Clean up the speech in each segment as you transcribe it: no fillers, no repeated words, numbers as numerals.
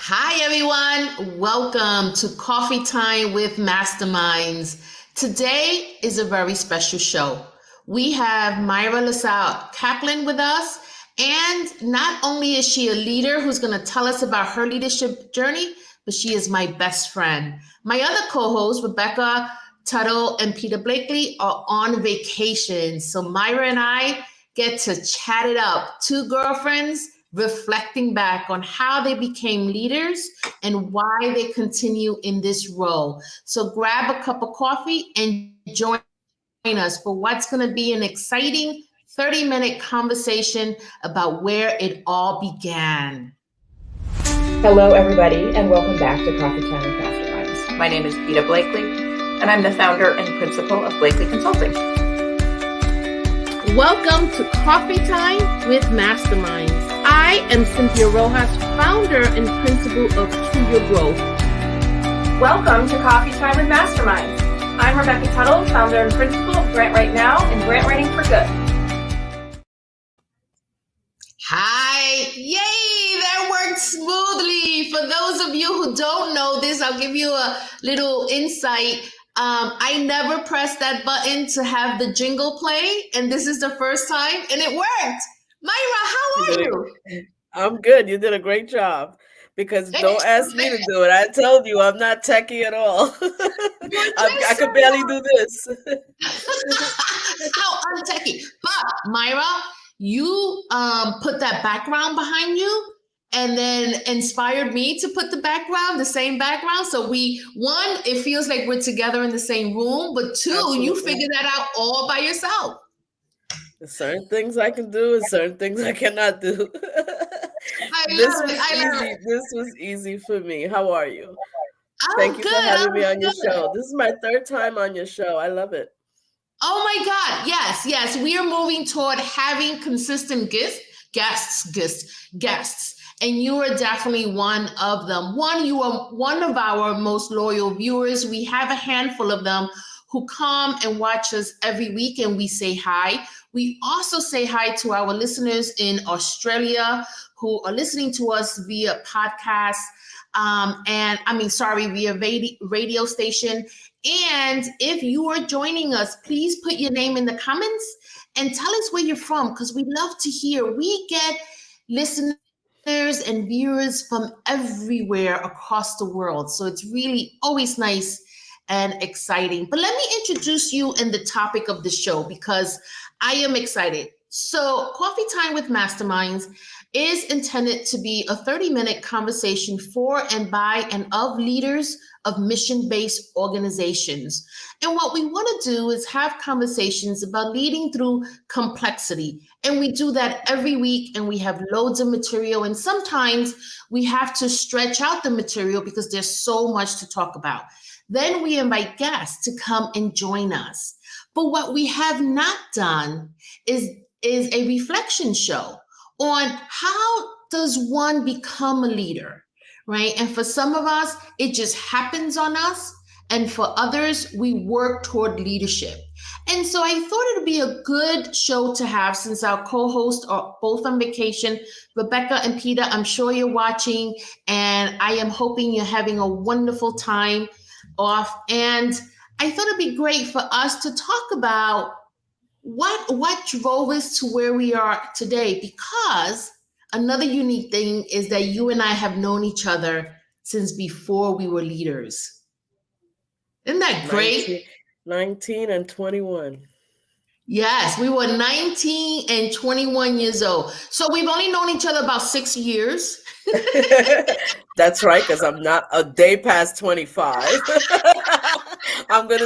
Hi, everyone. Welcome to Coffee Time with Masterminds. Today is a very special show. We have Mayra LaSalle-Kaplan with us. And not only is she a leader who's going to tell us about her leadership journey, but she is my best friend. My other co-hosts, Rebecca Tuttle and Peter Blakely, are on vacation. So Myra and I get to chat it up. Two girlfriends reflecting back on how they became leaders and why they continue in this role. So grab a cup of coffee and join us for what's going to be an exciting 30-minute conversation about where it all began. Hello, everybody, and welcome back to Coffee Time with Masterminds. My name is Peter Blakely, and I'm the founder and principal of Blakely Consulting. Welcome to Coffee Time with Masterminds. I am Cynthia Rojas, founder and principal of To Your Growth. Welcome to Coffee Time with Masterminds. I'm Rebecca Tuttle, founder and principal of Grant Right Now and Grant Writing for Good. Hi. Yay, that worked smoothly. For those of you who don't know this, I'll give you a little insight. I never pressed that button to have the jingle play, and this is the first time, and it worked. Myra, how are you? I'm good. You did a great job. Because don't ask me to do it. I told you I'm not techie at all. I could barely do this. How untechy. But Myra, you put that background behind you and then inspired me to put the same background. So one, it feels like we're together in the same room, but two, Absolutely. You figured that out all by yourself. There's certain things I can do and certain things I cannot do. This was easy for me. How are you? Thank you for having me on your show. This is my third time on your show. I love it. Oh my God. Yes. We are moving toward having consistent guests. And you are definitely one of them. You are one of our most loyal viewers. We have a handful of them who come and watch us every week, and we say hi. We also say hi to our listeners in Australia who are listening to us via podcast, via radio station. And if you are joining us, please put your name in the comments and tell us where you're from, because we love to hear. We get listeners and viewers from everywhere across the world. So it's really always nice and exciting. But let me introduce you in the topic of the show, because I am excited. So Coffee Time with Masterminds is intended to be a 30-minute conversation for and by and of leaders of mission-based organizations. And what we want to do is have conversations about leading through complexity. And we do that every week, and we have loads of material. And sometimes we have to stretch out the material because there's so much to talk about. Then we invite guests to come and join us. But what we have not done is a reflection show on how does one become a leader, right? And for some of us, it just happens on us. And for others, we work toward leadership. And so I thought it would be a good show to have, since our co-hosts are both on vacation. Rebecca and Peter, I'm sure you're watching, and I am hoping you're having a wonderful time off. And I thought it'd be great for us to talk about what drove us to where we are today, because another unique thing is that you and I have known each other since before we were leaders. Isn't that great? 19 and 21. Yes, we were 19 and 21 years old. So we've only known each other about 6 years. That's right, because I'm not a day past 25.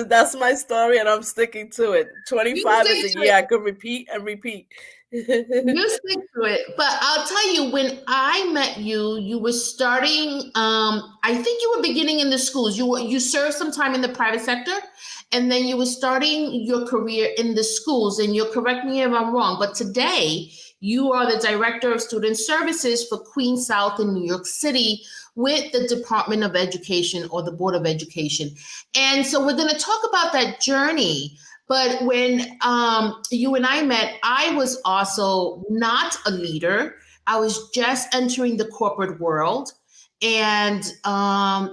That's my story, and I'm sticking to it. 25 is a year I could repeat and repeat. You stick to it. But I'll tell you, when I met you, you were starting, I think you were beginning in the schools. You served some time in the private sector, and then you were starting your career in the schools. And you'll correct me if I'm wrong, but today you are the Director of Student Services for Queens South in New York City with the Department of Education, or the Board of Education. And so we're going to talk about that journey. But when you and I met, I was also not a leader. I was just entering the corporate world. And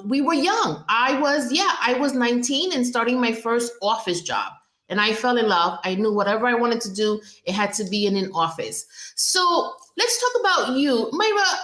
we were young. I was 19 and starting my first office job. And I fell in love. I knew whatever I wanted to do, it had to be in an office. So let's talk about you. Mayra,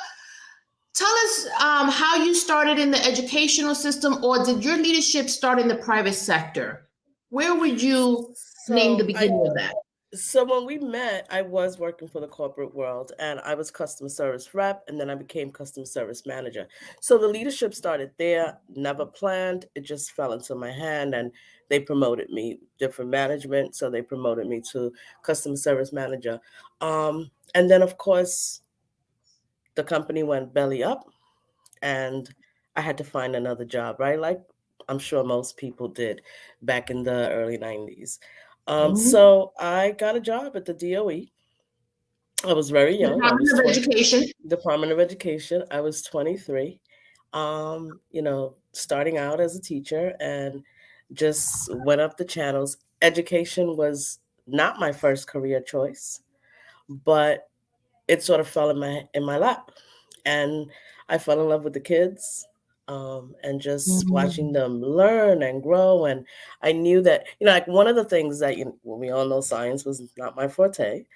tell us how you started in the educational system, or did your leadership start in the private sector? Where would you name the beginning of that? So when we met, I was working for the corporate world and I was customer service rep, and then I became customer service manager. So the leadership started there, never planned. It just fell into my hand and they promoted me, different management. So they promoted me to customer service manager. And then of course, the company went belly up and I had to find another job, right? Like I'm sure most people did back in the early 90s. So I got a job at the DOE. I was very young. I was Department of 20, Education. Department of Education. I was 23. Starting out as a teacher and just went up the channels. Education was not my first career choice, but it sort of fell in my lap, and I fell in love with the kids, and just watching them learn and grow. And I knew that like one of the things that we all know science was not my forte,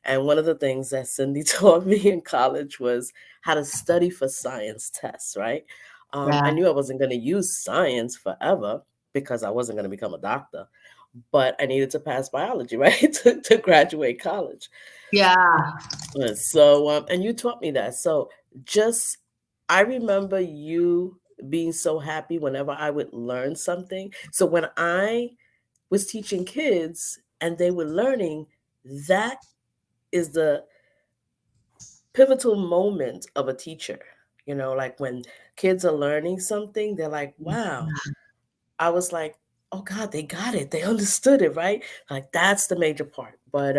and one of the things that Cindy taught me in college was how to study for science tests. Right? I knew I wasn't going to use science forever because I wasn't going to become a doctor, but I needed to pass biology, right, to graduate college. Yeah. So, and you taught me that. So I remember you being so happy whenever I would learn something. So when I was teaching kids and they were learning, that is the pivotal moment of a teacher. Like when kids are learning something, they're like, wow. I was like, oh God, they got it. They understood it, right? Like that's the major part. But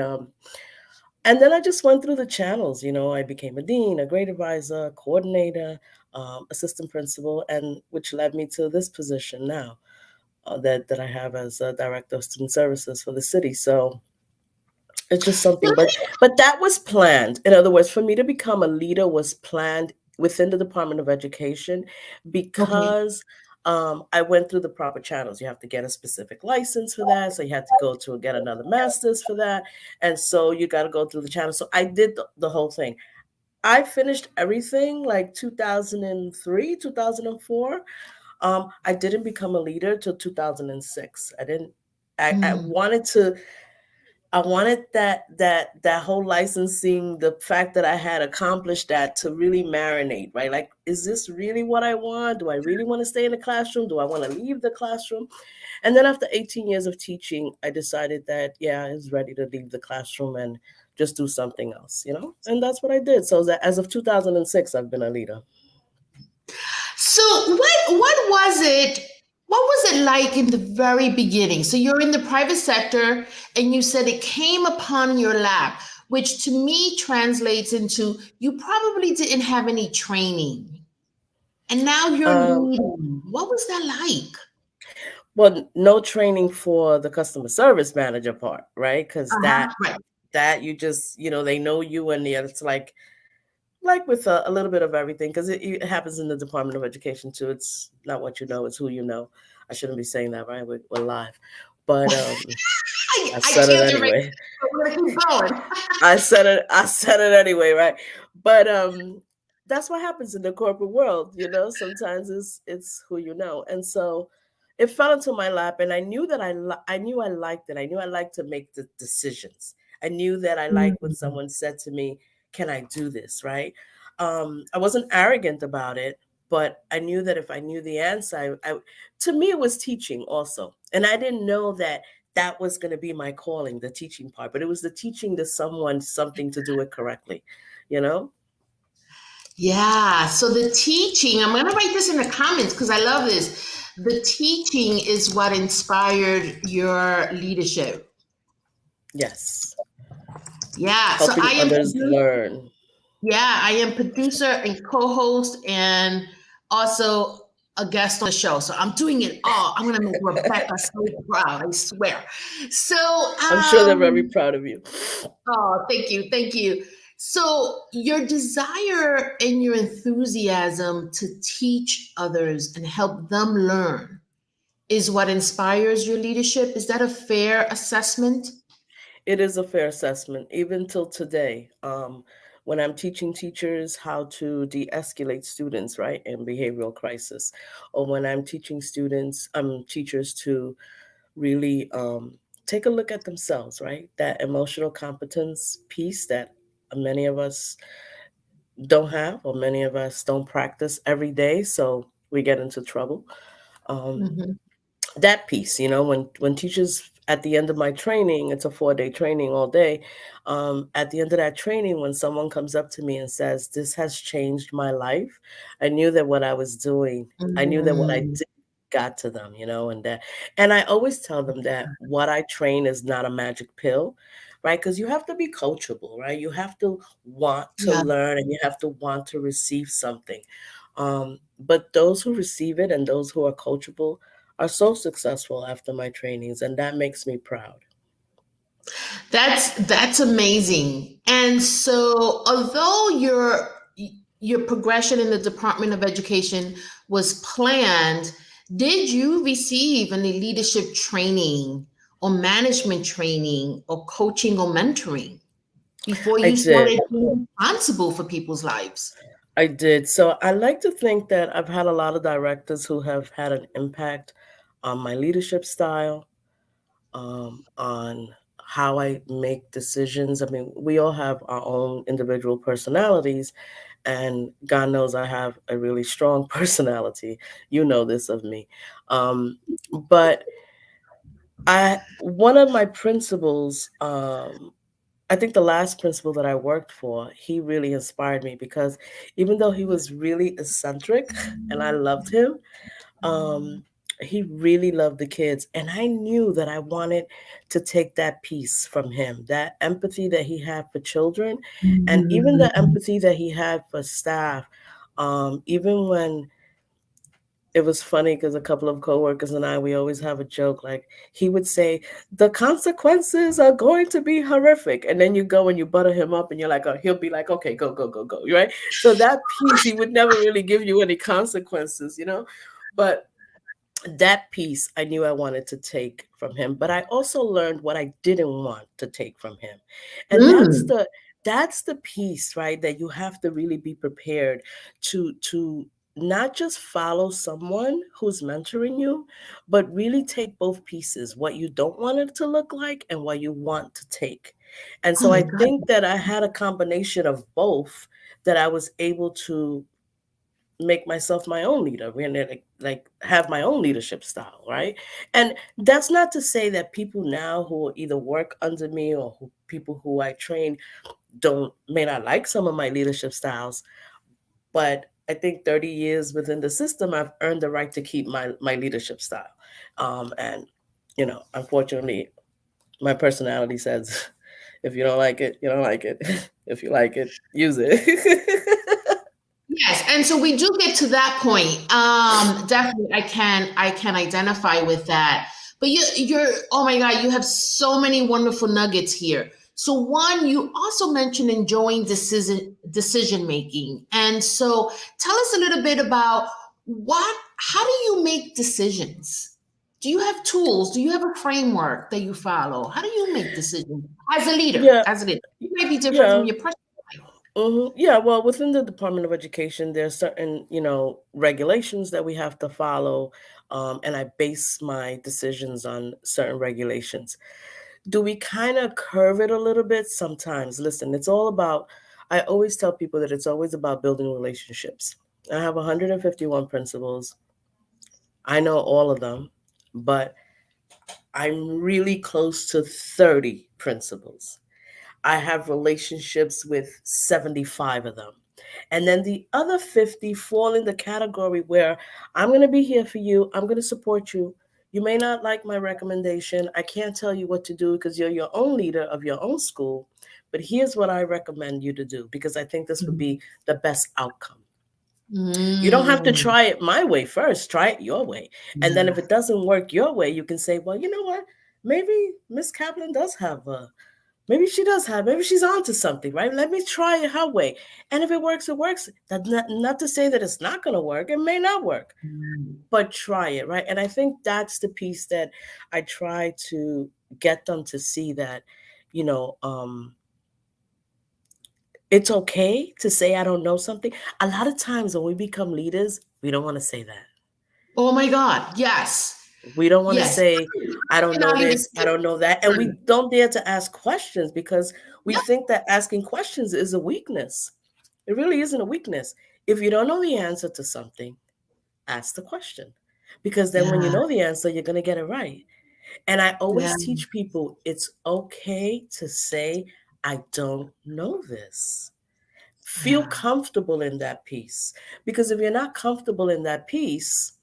and then I just went through the channels. I became a dean, a grade advisor, coordinator, assistant principal, and which led me to this position now that I have as a director of student services for the city. So it's just something, but that was planned. In other words, for me to become a leader was planned within the Department of Education because I went through the proper channels. You have to get a specific license for that. So you had to go to get another master's for that. And so you got to go through the channel. So I did the whole thing. I finished everything like 2003, 2004. I didn't become a leader till 2006. I wanted that whole licensing, the fact that I had accomplished that to really marinate, right? Like, is this really what I want? Do I really want to stay in the classroom? Do I want to leave the classroom? And then after 18 years of teaching, I decided that, yeah, I was ready to leave the classroom and just do something else, And that's what I did. So that as of 2006, I've been a leader. So what was it? What was it like in the very beginning? So you're in the private sector and you said it came upon your lap, which to me translates into you probably didn't have any training. And now you're leading. What was that like? Well, no training for the customer service manager part, right? Because that you just, they know you, and it's like with a little bit of everything, because it happens in the Department of Education too. It's not what you know, it's who you know. I shouldn't be saying that, right? We're live. But I said it anyway. I said it anyway, right? But that's what happens in the corporate world, sometimes it's who you know. And so it fell into my lap, and I knew that I liked it. I knew I liked to make the decisions. I knew that I liked when someone said to me, can I do this, right? I wasn't arrogant about it, but I knew that if I knew the answer, to me, it was teaching also. And I didn't know that was going to be my calling, the teaching part, but it was the teaching to someone something to do it correctly, Yeah. So the teaching, I'm going to write this in the comments because I love this. The teaching is what inspired your leadership. Yes. Yeah. Helping others learn. Yeah, I am producer and co-host and also a guest on the show. So I'm doing it all. I'm gonna make Rebecca so proud, I swear. So I'm sure they're very proud of you. Oh, thank you. So, your desire and your enthusiasm to teach others and help them learn is what inspires your leadership. Is that a fair assessment? It is a fair assessment, even till today. When I'm teaching teachers how to de-escalate students, right, in behavioral crisis, or when I'm teaching teachers to really take a look at themselves, right, that emotional competence piece that many of us don't have, or many of us don't practice every day, so we get into trouble. Um, Mhm. that piece, when teachers at the end of my training, it's a 4-day training all day. At the end of that training, when someone comes up to me and says, "This has changed my life," I knew that what I was doing, I knew that what I Mm, did got to them, and I always tell them that what I train is not a magic pill, right? Because you have to be coachable, right? You have to want to yeah. learn, and you have to want to receive something. But those who receive it and those who are coachable are so successful after my trainings, and that makes me proud. That's amazing. And so, although your progression in the Department of Education was planned, did you receive any leadership training or management training or coaching or mentoring before I you did. started being responsible for people's lives? I did. So I like to think that I've had a lot of directors who have had an impact on my leadership style, on how I make decisions. I mean, we all have our own individual personalities, and God knows I have a really strong personality. You know this of me. But I one of my principles, I think the last principal that I worked for, he really inspired me because even though he was really eccentric and I loved him, um, he really loved the kids. And I knew that I wanted to take that piece from him, that empathy that he had for children, and even the empathy that he had for staff. Even when it was funny because a couple of coworkers and I, we always have a joke. Like he would say, "The consequences are going to be horrific," and then you go and you butter him up, and you're like, "Oh," he'll be like, "Okay, go, go, go, go," right? So that piece, he would never really give you any consequences. But that piece I knew I wanted to take from him, but I also learned what I didn't want to take from him. And Mm, that's the piece, right, that you have to really be prepared to not just follow someone who's mentoring you, but really take both pieces, what you don't want it to look like and what you want to take. And oh so my I God. think that I had a combination of both, that I was able to make myself my own leader and like have my own leadership style, right? And that's not to say that people now who either work under me or people who I train don't may not like some of my leadership styles, but I think 30 years within the system, I've earned the right to keep my leadership style. And unfortunately, my personality says, if you don't like it, you don't like it. If you like it, use it. Yes, and so we do get to that point. Definitely, I can identify with that. But you're oh my God, you have so many wonderful nuggets here. So one, you also mentioned enjoying decision making, and so tell us a little bit about how do you make decisions? Do you have tools? Do you have a framework that you follow? How do you make decisions as a leader? Yeah, As a leader, it may be different from yeah. your personal life. Yeah, well, within the Department of Education, there's certain, regulations that we have to follow, and I base my decisions on certain regulations. Do we kind of curve it a little bit? Sometimes. Listen, it's all about, I always tell people that it's always about building relationships. I have 151 principals. I know all of them, but I'm really close to 30 principals. I have relationships with 75 of them. And then the other 50 fall in the category where I'm going to be here for you. I'm going to support you. You may not like my recommendation. I can't tell you what to do because you're your own leader of your own school. But here's what I recommend you to do because I think this would be the best outcome. You don't have to Mm. try it my way first. Try it your way. And then if it doesn't work your way, you can say, well, you know what? Maybe Miss Kaplan does have maybe she does have, maybe she's onto something, right? Let me try it her way. And if it works, it works. That's not to say that it's not going to work. It may not work, but try it, right? And I think that's the piece that I try to get them to see, that, you know, it's okay to say, I don't know something. A lot of times when we become leaders, we don't want to say that. Oh my God. Yes. We don't want to Yes. say, I don't In know our this, I leadership. don't know that. And we don't dare to ask questions because we think that asking questions is a weakness. It really isn't a weakness. If you don't know the answer to something, ask the question. Because then when you Yeah. know the answer, you're going to get it right. And I Yeah. always teach people, it's okay to say, I don't know this. Feel Yeah. comfortable in that piece. Because if you're not comfortable in that piece,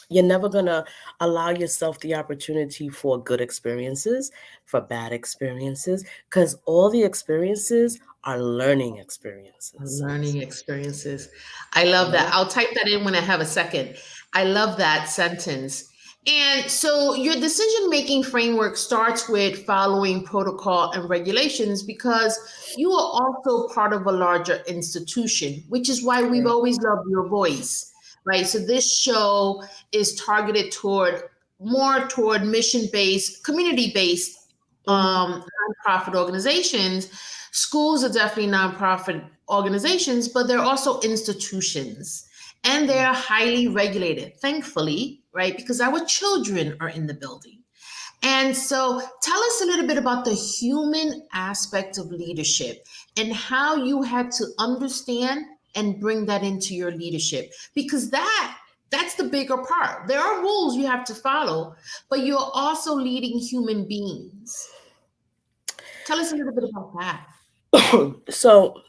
you're never going to allow yourself the opportunity for good experiences, for bad experiences, because all the experiences are learning experiences. Learning experiences. I love that. Yeah. I'll type that in when I have a second. I love that sentence. And so your decision making framework starts with following protocol and regulations because you are also part of a larger institution, which is why we've Correct. always loved your voice, right? So this show is targeted toward more toward mission based, community based Hmm. nonprofit organizations. Schools are definitely nonprofit organizations, but they're also institutions and they're highly regulated, thankfully, right? Because our children are in the building. And so tell us a little bit about the human aspect of leadership and how you had to understand and bring that into your leadership because that's the bigger part. There are rules you have to follow, but you're also leading human beings. Tell us a little bit about that. So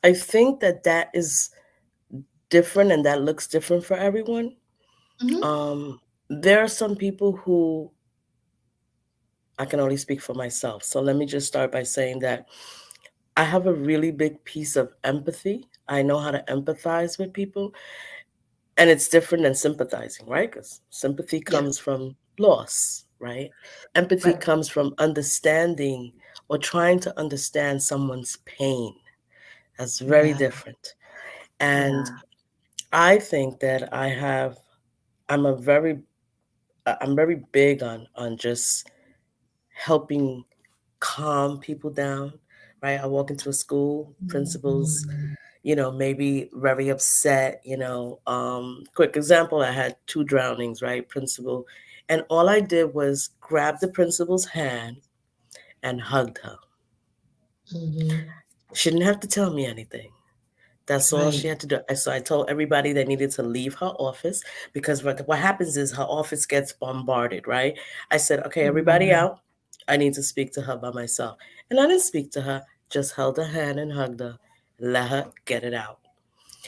I think that that is different and that looks different for everyone. Hmm. There are some people who, I can only speak for myself. So let me just start by saying that I have a really big piece of empathy. I know how to empathize with people, and it's different than sympathizing, right? Because sympathy Yes. comes from loss, right? Empathy Right. comes from understanding or trying to understand someone's pain. That's very Yeah. different. And Yeah. I think that I'm a very I'm very big on just helping calm people down, right? I walk into a school, principals, maybe very upset, quick example, I had two drownings, right? Principal, and all I did was grab the principal's hand and hugged her. Hmm. She didn't have to tell me anything. That's all she Right. had to do. So I told everybody they needed to leave her office because what happens is her office gets bombarded, right? I said, okay, everybody Yeah. out. I need to speak to her by myself. And I didn't speak to her, just held her hand and hugged her, let her get it out.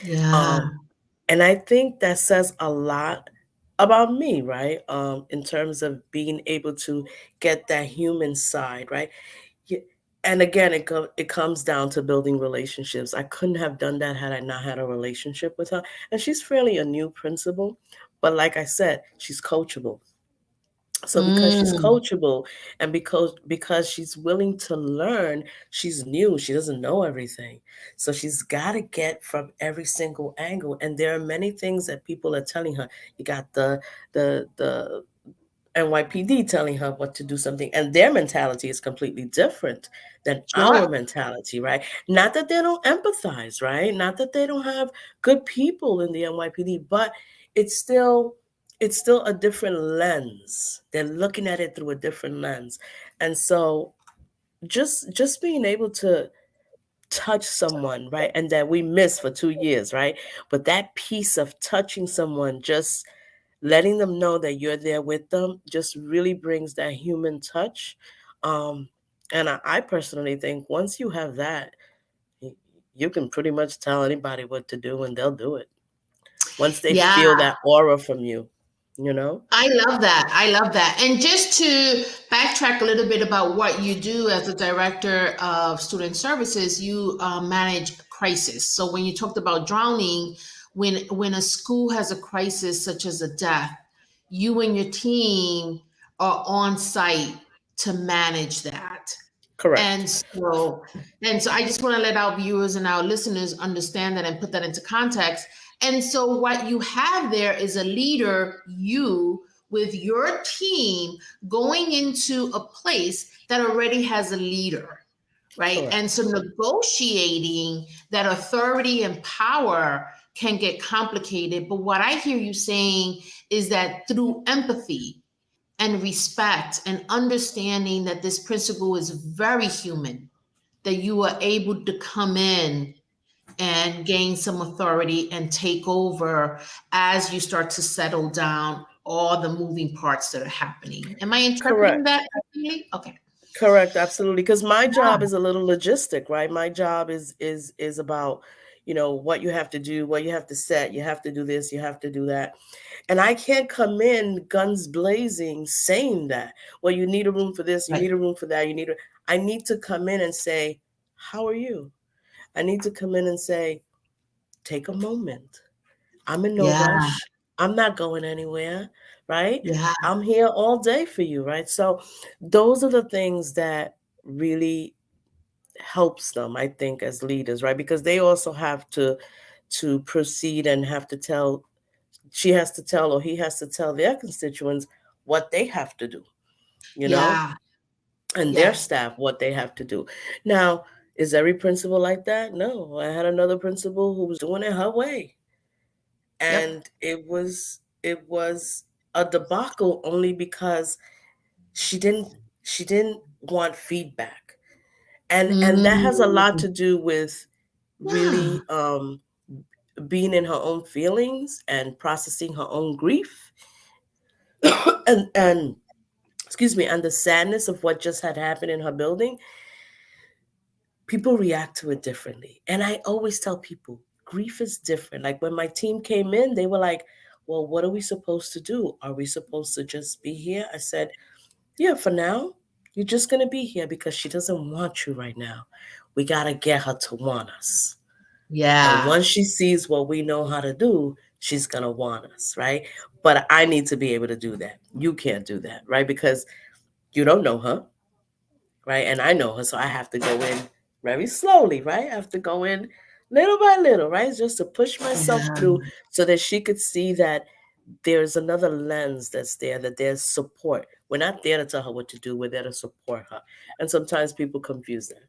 Yeah. Um, and I think that says a lot about me, right? In terms of being able to get that human side, right? Yeah. And again, it comes down to building relationships. I couldn't have done that had I not had a relationship with her. And she's fairly a new principal, but like I said, she's coachable. So because she's Mm. coachable and because she's willing to learn, she's new, she doesn't know everything. So she's got to get from every single angle, and there are many things that people are telling her. You got the NYPD telling her what to do something, and their mentality is completely different than our Sure. mentality, right? Not that they don't empathize, right? Not that they don't have good people in the NYPD, but it's still it's still a different lens. They're looking at it through a different lens. And so just being able to touch someone, right? And that we missed for 2 years, right? But that piece of touching someone, just letting them know that you're there with them, just really brings that human touch. Um, and I personally think once you have that, you can pretty much tell anybody what to do and they'll do it. Once they Yeah. feel that aura from you, you know? I love that. I love that. And just to backtrack a little bit about what you do as a director of student services, you manage crisis. So when you talked about drowning, when a school has a crisis such as a death, you and your team are on site to manage that. Correct. And so I just want to let our viewers and our listeners understand that and put that into context. And so what you have there is a leader, you with your team going into a place that already has a leader, right? Correct. And so negotiating that authority and power can get complicated. But what I hear you saying is that through empathy and respect and understanding that this principle is very human, that you are able to come in and gain some authority and take over as you start to settle down all the moving parts that are happening. Am I interpreting that correctly? Okay. Correct, absolutely. Because my job is a little logistic, right? My job is about, what you have to do, what you have to set, you have to do this, you have to do that. And I can't come in guns blazing saying that, well, you need a room for this, you need a room for that, I need to come in and say, how are you? I need to come in and say, take a moment. I'm in no rush. I'm not going anywhere, right? Yeah. I'm here all day for you, right? So those are the things that really helps them, I think, as leaders, right? Because they also have to proceed and have to tell, she has to tell or he has to tell their constituents what they have to do, Yeah. and their staff what they have to do. Now, is every principal like that? No. I had another principal who was doing it her way. And it was a debacle only because she didn't want feedback. And that has a lot to do with really being in her own feelings and processing her own grief and excuse me, and the sadness of what just had happened in her building. People react to it differently. And I always tell people, grief is different. Like when my team came in, they were like, well, what are we supposed to do? Are we supposed to just be here? I said, yeah, for now, you're just going to be here because she doesn't want you right now. We got to get her to want us. And once she sees what we know how to do, she's going to want us, right? But I need to be able to do that. You can't do that, right? Because you don't know her, right? And I know her, so I have to go in very slowly, right? I have to go in little by little, right? Just to push myself through so that she could see that there's another lens that's there, that there's support. We're not there to tell her what to do. We're there to support her. And sometimes people confuse that.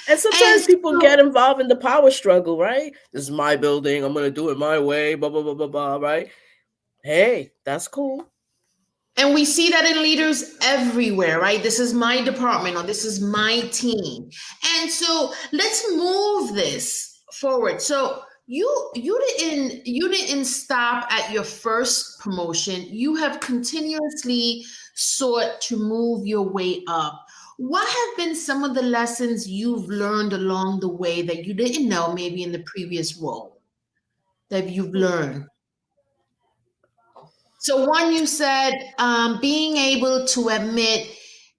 And sometimes people get involved in the power struggle, right? This is my building. I'm going to do it my way, blah, blah, blah, blah, blah, right? Hey, that's cool. And we see that in leaders everywhere, right? This is my department or this is my team. And so let's move this forward. So you didn't stop at your first promotion. You have continuously sought to move your way up. What have been some of the lessons you've learned along the way that you didn't know maybe in the previous role that you've learned? So one, you said being able to admit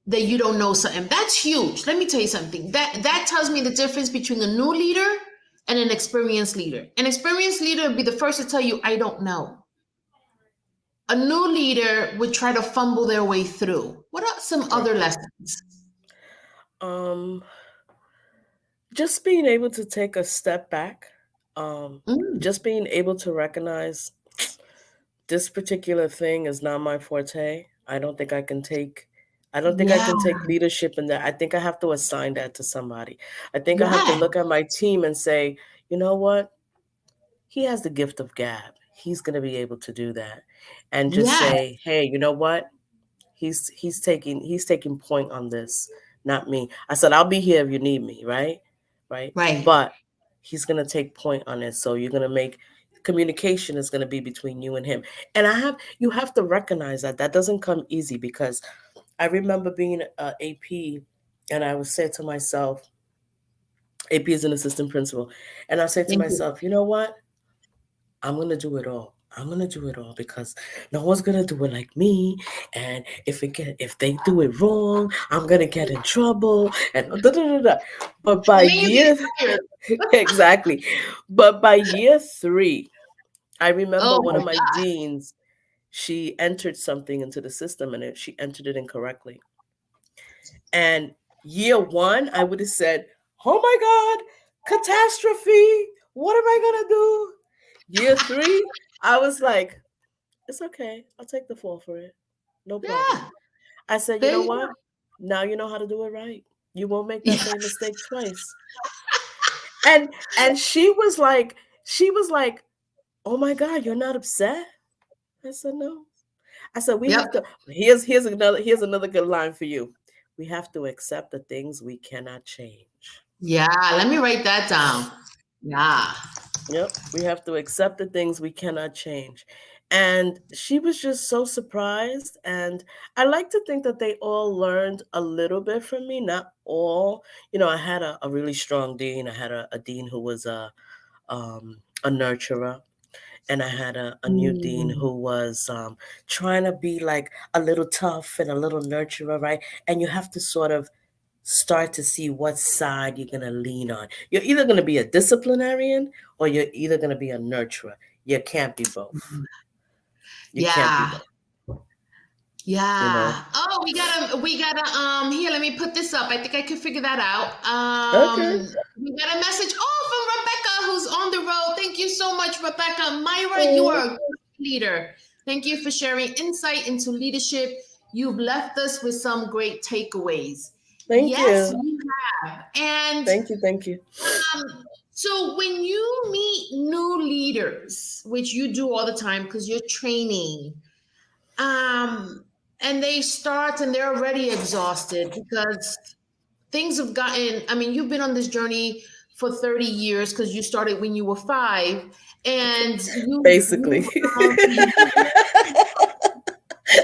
that you don't know something. That's huge. Let me tell you something. That tells me the difference between a new leader and an experienced leader. An experienced leader would be the first to tell you, I don't know. A new leader would try to fumble their way through. What are some other lessons? Just being able to take a step back. Just being able to recognize this particular thing is not my forte. I don't think I can take leadership in that. I think I have to assign that to somebody. I think I have to look at my team and say, you know what? He has the gift of gab. He's going to be able to do that. And just say, hey, you know what? He's taking point on this, not me. I said, I'll be here if you need me, right? Right. But he's going to take point on it. So you're going to make communication is going to be between you and him. And you have to recognize that doesn't come easy, because I remember being AP and I would say to myself, AP is an assistant principal. And I said to myself, you know what? I'm going to do it all. I'm going to do it all because no one's going to do it like me. And if they do it wrong, I'm going to get in trouble. And But by exactly. But by year 3, I remember one of my deans, she entered something into the system and she entered it incorrectly. And year one, I would have said, oh my God, catastrophe. What am I going to do? Year three, I was like, it's okay. I'll take the fall for it. No problem. Yeah. I said, you There know you what? go. Now you know how to do it right. You won't make that Yeah. same mistake twice. And she was like, oh my God, you're not upset? I said, no. I said, we have Yep. to, here's another good line for you. We have to accept the things we cannot change. Yeah. Let me write that down. Yeah. Yep. We have to accept the things we cannot change. And she was just so surprised. And I like to think that they all learned a little bit from me, not all. I had a really strong dean. I had a dean who was a nurturer. And I had a new dean Mm. who was trying to be like a little tough and a little nurturer, right? And you have to sort of start to see what side you're going to lean on. You're either going to be a disciplinarian or you're either going to be a nurturer. You can't be both. You can't be Yeah. both, you know? Yeah. Oh, we gotta here, let me put this up. I think I could figure that out. Okay. We got a message from Rebecca who's on the road. Thank you so much, Rebecca. Myra, you Oh, are a good leader. Thank you for sharing insight into leadership. You've left us with some great takeaways. thank Yes, you. you have. And Thank you. Thank you. so when you meet new leaders, which you do all the time because you're training, and they start and they're already exhausted because things have gotten, I mean, you've been on this journey for 30 years because you started when you were 5, and Basically.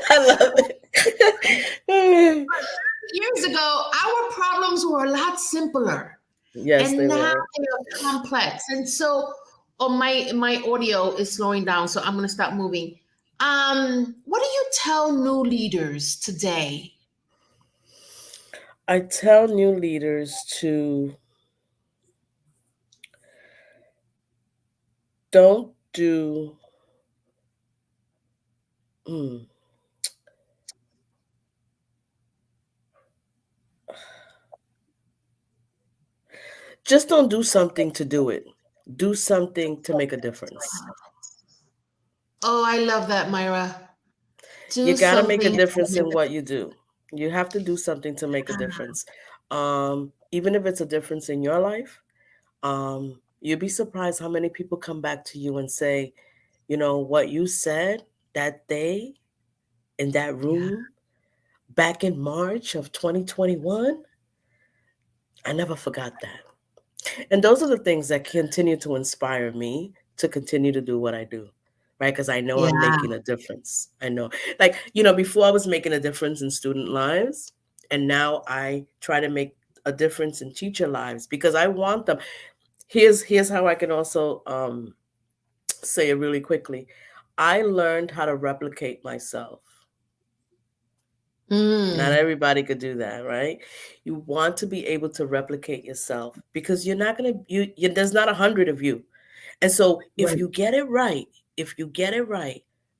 I love it. years ago, our problems were a lot simpler, Yes, and they now were. they are complex. And so, my audio is slowing down, so I'm going to stop moving. What do you tell new leaders today? I tell new leaders to don't do, mm, just don't do something to do it. Do something to make a difference. Oh, I love that, Myra. You Do got to make a something. difference in what you do. You have to do something to make a difference. Even if it's a difference in your life, you'd be surprised how many people come back to you and say, what you said that day in that Yeah. room back in March of 2021, I never forgot that. And those are the things that continue to inspire me to continue to do what I do, right? Because I know I'm Yeah. making a difference. I know, like, before I was making a difference in student lives, and now I try to make a difference in teacher lives because I want them. Here's how I can also say it really quickly. I learned how to replicate myself. Not Mm, everybody could do that, right? You want to be able to replicate yourself because you're not gonna there's not 100 of you. And so if right. you get it right,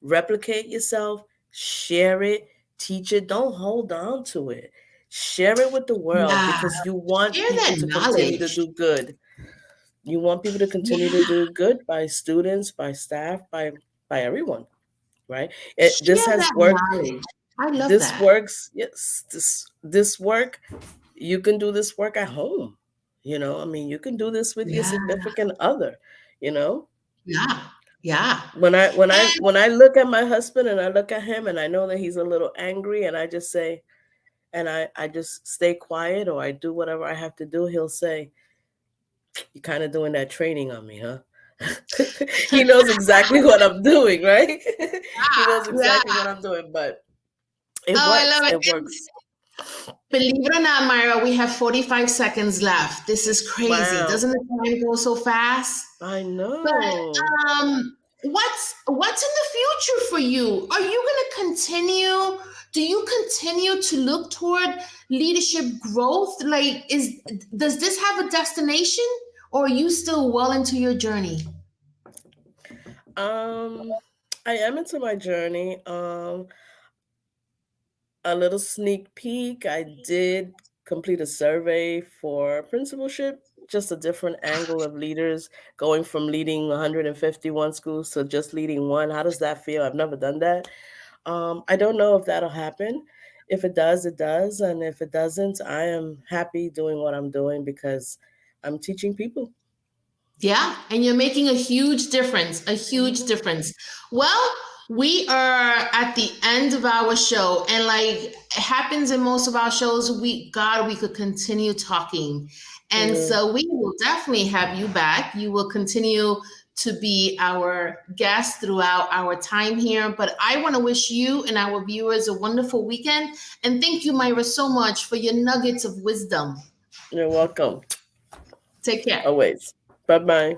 replicate yourself, share it, teach it, don't hold on to it. Share it with the world Yeah. because you want Share people that to continue to knowledge. do good. You want people to continue to Yeah. do good by students, by staff, by everyone, right? This Share has that worked. knowledge. I love This that. works. Yes, this work. You can do this work at home. I mean, you can do this with your Yeah. significant other. You know, Yeah. Yeah. And when I look at my husband and I look at him and I know that he's a little angry and I just say, and I just stay quiet or I do whatever I have to do, he'll say, "You're kind of doing that training on me, huh?" He knows exactly what I'm doing, right? He knows yeah. exactly what I'm doing, but it Oh, I works. love it. It And works. believe it or not, Myra, we have 45 seconds left. This is crazy. Wow. Doesn't the time go so fast? I But know. what's in the future for you? Are you going to continue? Do you continue to look toward leadership growth? Like, does this have a destination, or are you still well into your journey? Um, I am into my journey. a little sneak peek. I did complete a survey for principalship, just a different angle of leaders going from leading 151 schools to just leading one. How does that feel? I've never done that. I don't know if that'll happen. If it does, it does. And if it doesn't, I am happy doing what I'm doing because I'm teaching people. Yeah, and you're making a huge difference, a huge difference. Well, we are at the end of our show, and like it happens in most of our shows, we could continue talking. And so we will definitely have you back. You will continue to be our guest throughout our time here. But I want to wish you and our viewers a wonderful weekend. And thank you, Mayra, so much for your nuggets of wisdom. You're welcome. Take care. Always. Bye-bye.